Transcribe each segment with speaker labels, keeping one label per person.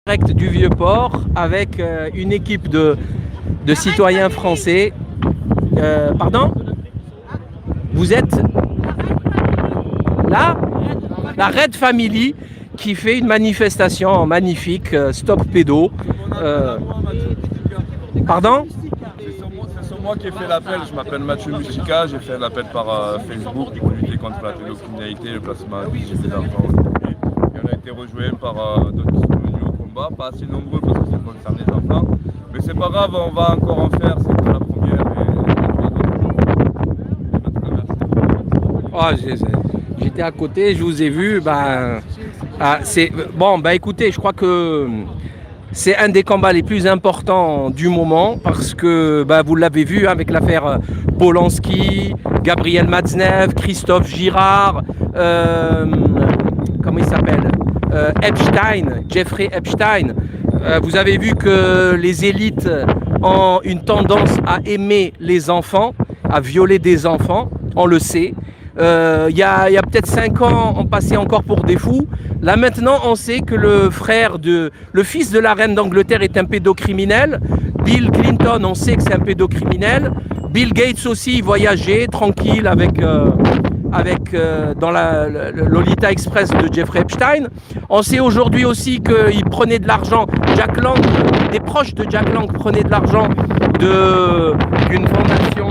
Speaker 1: Direct du Vieux-Port avec une équipe de citoyens français. Pardon? Vous êtes là? La Red Family qui fait une manifestation magnifique, Stop Pédo. Pardon?
Speaker 2: C'est sur moi qui ai fait l'appel. Je m'appelle Mathieu Mustica. J'ai fait l'appel par Facebook pour lutter contre la pédocriminalité et le placement abusif des enfants aujourd'hui. Et on a été rejoint par d'autres qui sont venus au combat. Pas assez nombreux parce que ça concerne les enfants. Mais c'est pas grave, on va encore en faire. C'est pour la première.
Speaker 1: J'étais à côté, je vous ai vu. Écoutez, je crois que c'est un des combats les plus importants du moment parce que vous l'avez vu avec l'affaire Polanski, Gabriel Matzneff, Christophe Girard, comment il s'appelle, Epstein, Jeffrey Epstein. Vous avez vu que les élites ont une tendance à aimer les enfants, à violer des enfants, on le sait. Il y a peut-être 5 ans, on passait encore pour des fous. Là maintenant, on sait que le fils de la reine d'Angleterre est un pédocriminel. Bill Clinton, on sait que c'est un pédocriminel. Bill Gates aussi voyageait tranquille dans la Lolita Express de Jeffrey Epstein. On sait aujourd'hui aussi qu'il prenait de l'argent. Jack Lang, des proches de Jack Lang prenaient de l'argent d'une fondation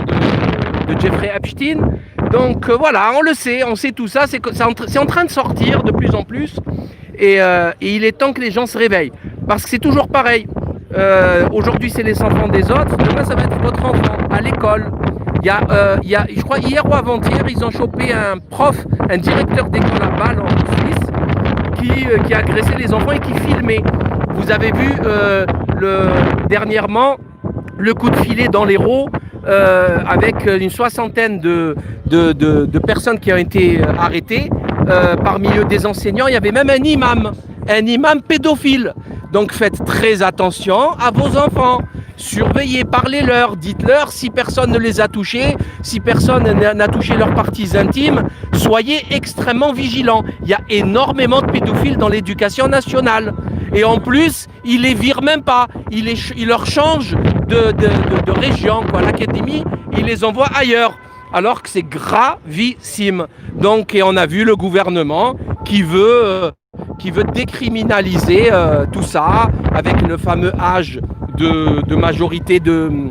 Speaker 1: de Jeffrey Epstein. Donc voilà, on le sait, on sait tout ça, c'est en train de sortir de plus en plus et il est temps que les gens se réveillent parce que c'est toujours pareil. Aujourd'hui c'est les enfants des autres, demain ça va être votre enfant à l'école. Je crois hier ou avant-hier, ils ont chopé un directeur d'école à Bâle en Suisse qui agressait les enfants et qui filmait. Vous avez vu dernièrement le coup de filet dans l'Hérault avec une soixantaine de personnes qui ont été arrêtées. Parmi eux des enseignants, il y avait même un imam pédophile. Donc faites très attention à vos enfants. Surveillez, parlez-leur, dites-leur si personne ne les a touchés, si personne n'a touché leurs parties intimes, soyez extrêmement vigilants. Il y a énormément de pédophiles dans l'éducation nationale. Et en plus, ils les virent même pas. Ils leur changent de région, l'académie, ils les envoient ailleurs. Alors que c'est gravissime. Donc, et on a vu le gouvernement qui veut décriminaliser tout ça avec le fameux âge de majorité de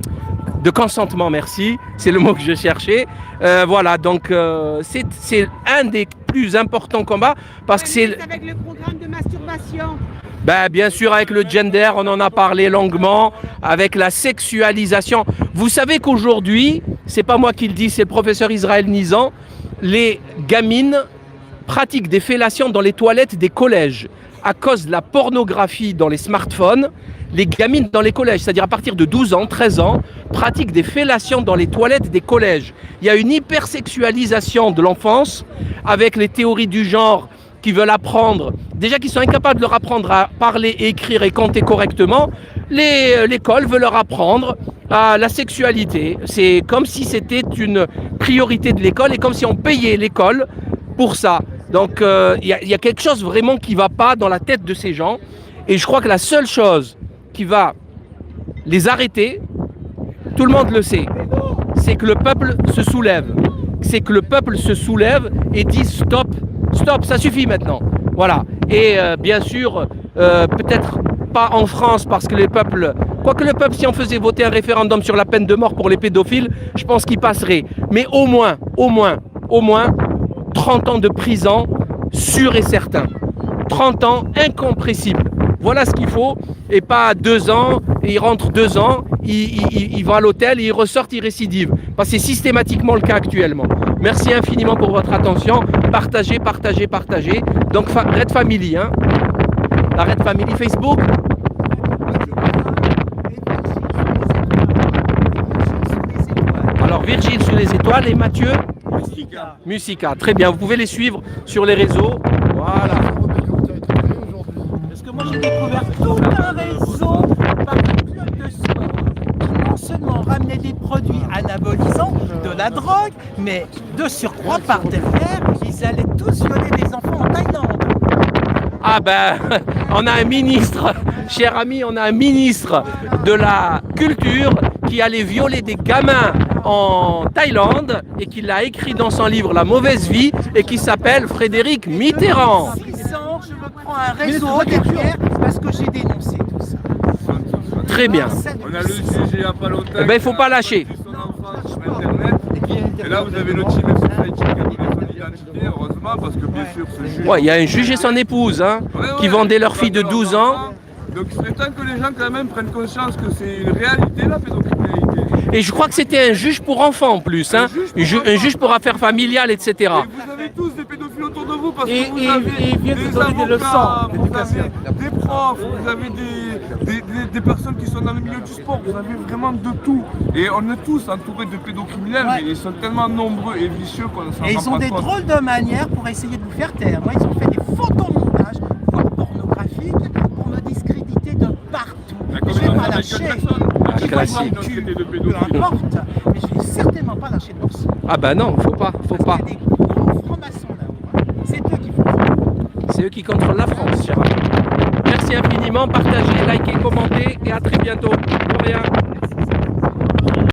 Speaker 1: consentement, merci, c'est le mot que je cherchais. Voilà, donc c'est un des plus importants combats parce que c'est...
Speaker 3: Avec le programme de masturbation.
Speaker 1: Bien sûr, avec le gender, on en a parlé longuement, avec la sexualisation. Vous savez qu'aujourd'hui, c'est pas moi qui le dis, c'est le professeur Israël Nizan, les gamines pratiquent des fellations dans les toilettes des collèges à cause de la pornographie dans les smartphones. Les gamines dans les collèges, c'est-à-dire à partir de 12 ans, 13 ans, pratiquent des fellations dans les toilettes des collèges. Il y a une hypersexualisation de l'enfance avec les théories du genre qui veulent apprendre, déjà qu'ils sont incapables de leur apprendre à parler, écrire et compter correctement. L'école veut leur apprendre la sexualité. C'est comme si c'était une priorité de l'école et comme si on payait l'école pour ça. Donc il y a quelque chose vraiment qui ne va pas dans la tête de ces gens. Et je crois que la seule chose qui va les arrêter, tout le monde le sait, c'est que le peuple se soulève. C'est que le peuple se soulève et dit stop, stop, ça suffit maintenant. Voilà. Et bien sûr, peut-être pas en France parce que le peuple, quoique le peuple, si on faisait voter un référendum sur la peine de mort pour les pédophiles, je pense qu'il passerait. Mais au moins 30 ans de prison, sûr et certain. 30 ans incompressibles. Voilà ce qu'il faut, et pas 2 ans, et il rentre 2 ans, il va à l'hôtel, et il ressort, il récidive. Parce que c'est systématiquement le cas actuellement. Merci infiniment pour votre attention. Partagez. Donc Red Family, hein. La Red Family Facebook. Alors Virgile sous les étoiles et Mathieu Mustica. Très bien, vous pouvez les suivre sur les réseaux. Voilà.
Speaker 3: Parce que moi j'ai découvert tout un réseau par un club de sport qui non seulement ramenait des produits anabolisants, de la drogue, mais de surcroît par derrière, ils allaient tous violer des enfants en Thaïlande.
Speaker 1: Ah on a un ministre, cher ami, on a un ministre de la culture qui allait violer des gamins en Thaïlande et qui l'a écrit dans son livre La mauvaise vie et qui s'appelle Frédéric Mitterrand.
Speaker 3: 6 ans, je me prends un réseau derrière parce que j'ai dénoncé tout ça.
Speaker 1: Très bien.
Speaker 2: On a le sujet il n'y a pas longtemps.
Speaker 1: Eh ben, il faut pas lâcher.
Speaker 2: Son enfant sur Internet. Et là, vous avez le Chile Society qui a donné son identité, heureusement, parce que bien sûr, ce juge.
Speaker 1: Ouais, il y a un juge et son épouse hein, qui vendaient leur fille de 12 ans.
Speaker 2: Donc il serait temps que les gens, quand même, prennent conscience que c'est une réalité, la pédocriminalité.
Speaker 1: Et je crois que c'était un juge pour enfants en plus, hein. Un juge pour affaires familiales, etc.
Speaker 2: Et vous avez tous des pédophiles autour de vous parce que vous avez
Speaker 3: vient de
Speaker 2: des
Speaker 3: donner des leçons
Speaker 2: avocats, vous
Speaker 3: d'éducation.
Speaker 2: avez des profs, vous avez des personnes qui sont dans le milieu du sport, vous avez vraiment de tout. Et on est tous entourés de pédocriminels,
Speaker 3: Ouais.
Speaker 2: mais ils sont tellement nombreux et vicieux qu'on s'en
Speaker 3: Et ils
Speaker 2: rend
Speaker 3: ont
Speaker 2: pas
Speaker 3: des
Speaker 2: compte.
Speaker 3: drôles de manières pour essayer de vous faire taire. Moi, ils ont fait des photomontages, voire pornographiques, pour me discréditer de partout. Je vais pas lâcher.
Speaker 1: Ah, classique.
Speaker 3: Peu importe, mais je vais certainement pas lâcher le morceau.
Speaker 1: Ah bah non, faut pas.
Speaker 3: Il y a des gros francs-maçons là-haut. C'est eux qui font.
Speaker 1: C'est eux qui contrôlent la France, cher ami. Merci infiniment, partagez, likez, commentez et à très bientôt. De rien.